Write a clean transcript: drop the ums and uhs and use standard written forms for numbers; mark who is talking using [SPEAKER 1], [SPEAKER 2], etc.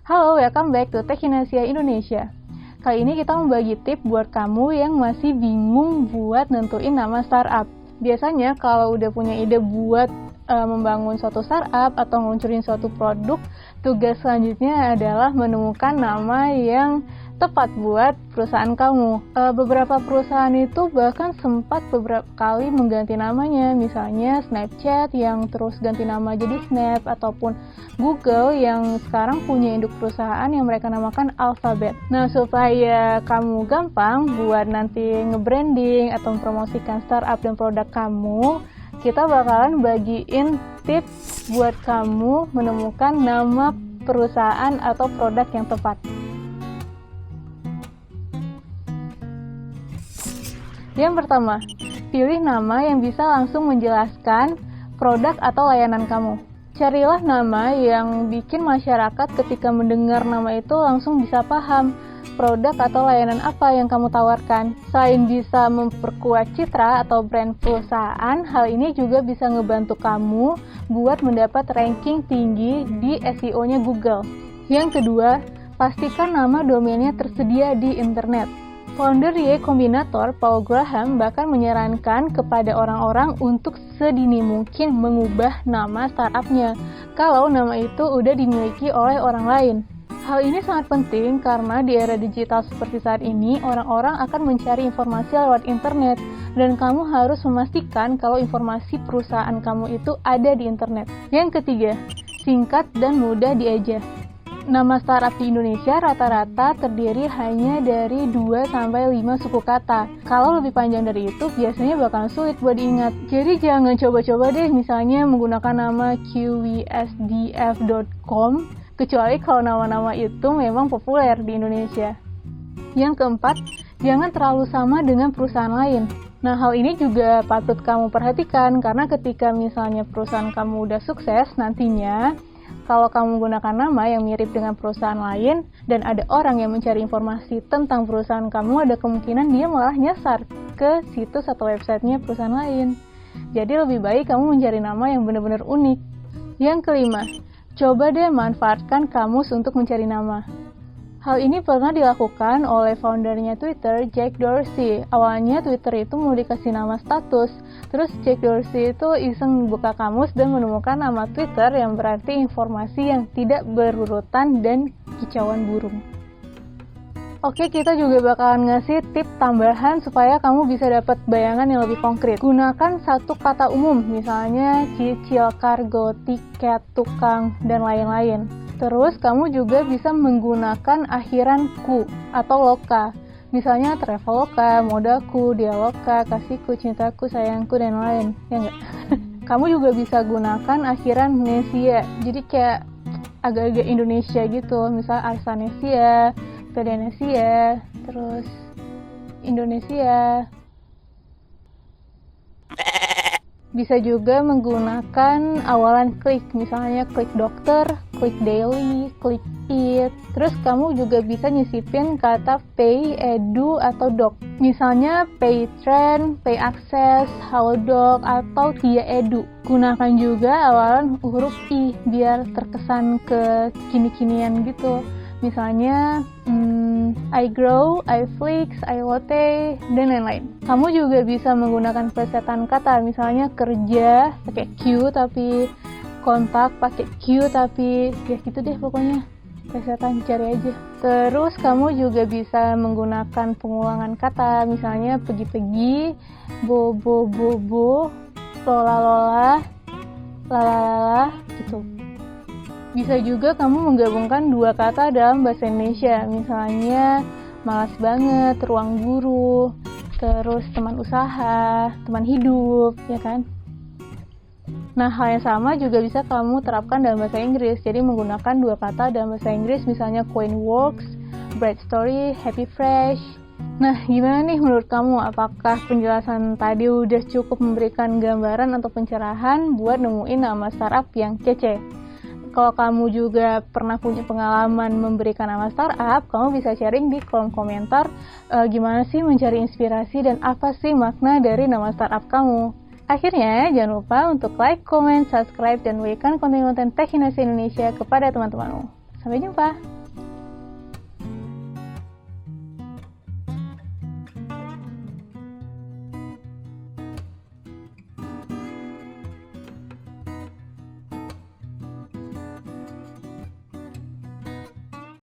[SPEAKER 1] Halo, welcome back to Techinasia Indonesia. Kali ini kita membagi tips buat kamu yang masih bingung buat nentuin nama startup. Biasanya kalau udah punya ide buat membangun suatu startup atau ngeluncurin suatu produk, tugas selanjutnya adalah menemukan nama yang tepat buat perusahaan kamu. Beberapa perusahaan itu bahkan sempat beberapa kali mengganti namanya, misalnya Snapchat yang terus ganti nama jadi Snap, ataupun Google yang sekarang punya induk perusahaan yang mereka namakan Alphabet. Nah, supaya kamu gampang buat nanti nge-branding atau mempromosikan startup dan produk kamu, kita bakalan bagiin tips buat kamu menemukan nama perusahaan atau produk yang tepat. Yang pertama, pilih nama yang bisa langsung menjelaskan produk atau layanan kamu. Carilah nama yang bikin masyarakat ketika mendengar nama itu langsung bisa paham produk atau layanan apa yang kamu tawarkan. Selain bisa memperkuat citra atau brand perusahaan, hal ini juga bisa ngebantu kamu buat mendapat ranking tinggi di SEO-nya Google. Yang kedua, pastikan nama domainnya tersedia di internet. Founder Y Combinator, Paul Graham, bahkan menyarankan kepada orang-orang untuk sedini mungkin mengubah nama startupnya kalau nama itu udah dimiliki oleh orang lain. Hal ini sangat penting karena di era digital seperti saat ini, orang-orang akan mencari informasi lewat internet, dan kamu harus memastikan kalau informasi perusahaan kamu itu ada di internet. Yang ketiga, singkat dan mudah dieja. Nama startup di Indonesia rata-rata terdiri hanya dari 2-5 suku kata. Kalau lebih panjang dari itu, biasanya bakal sulit buat diingat. Jadi jangan coba-coba deh misalnya menggunakan nama qwsdf.com, kecuali kalau nama-nama itu memang populer di Indonesia. Yang keempat, jangan terlalu sama dengan perusahaan lain. Nah, hal ini juga patut kamu perhatikan, karena ketika misalnya perusahaan kamu udah sukses, nantinya kalau kamu menggunakan nama yang mirip dengan perusahaan lain dan ada orang yang mencari informasi tentang perusahaan kamu, ada kemungkinan dia malah nyasar ke situs atau websitenya perusahaan lain. Jadi lebih baik kamu mencari nama yang benar-benar unik. Yang kelima, coba deh manfaatkan kamus untuk mencari nama. Hal ini pernah dilakukan oleh foundernya Twitter, Jack Dorsey. Awalnya Twitter itu mau dikasih nama status, terus Jack Dorsey itu iseng buka kamus dan menemukan nama Twitter yang berarti informasi yang tidak berurutan dan kicauan burung. Oke, kita juga bakalan ngasih tips tambahan supaya kamu bisa dapat bayangan yang lebih konkret. Gunakan satu kata umum, misalnya cicil, kargo, tiket, tukang, dan lain-lain. Terus kamu juga bisa menggunakan akhiran ku atau loka. Misalnya traveloka, modaku, dialoka, kasihku, cintaku, sayangku, dan lain. Ya enggak? Kamu juga bisa gunakan akhiran nesia. Jadi kayak agak-agak Indonesia gitu. Misal Arsanesia, Pedanesia, terus Indonesia. Bisa juga menggunakan awalan klik, misalnya klik dokter, klik daily, klik it. Terus kamu juga bisa nyisipin kata pay, edu, atau doc. Misalnya pay trend, pay access, halodoc, atau tia edu. Gunakan juga awalan huruf i biar terkesan ke kini-kinian gitu. Misalnya iGrow, iFlix, iLotte, dan lain-lain. Kamu juga bisa menggunakan plesetan kata, misalnya kerja pakai Q tapi kontak pakai Q tapi ya gitu deh pokoknya. Plesetan, cari aja. Terus kamu juga bisa menggunakan pengulangan kata, misalnya pergi-pergi, bobo-bobo, lola-lola, lalala gitu. Bisa juga kamu menggabungkan dua kata dalam bahasa Indonesia, misalnya malas banget, ruang guru, terus teman usaha, teman hidup, ya kan? Nah, hal yang sama juga bisa kamu terapkan dalam bahasa Inggris, jadi menggunakan dua kata dalam bahasa Inggris, misalnya Queen Works, Bright Story, Happy Fresh. Nah, gimana nih menurut kamu? Apakah penjelasan tadi udah cukup memberikan gambaran atau pencerahan buat nemuin nama startup yang kece? Kalau kamu juga pernah punya pengalaman memberikan nama startup, kamu bisa sharing di kolom komentar gimana sih mencari inspirasi dan apa sih makna dari nama startup kamu. Akhirnya, jangan lupa untuk like, comment, subscribe, dan berikan konten-konten Techinasia Indonesia kepada teman-temanmu. Sampai jumpa!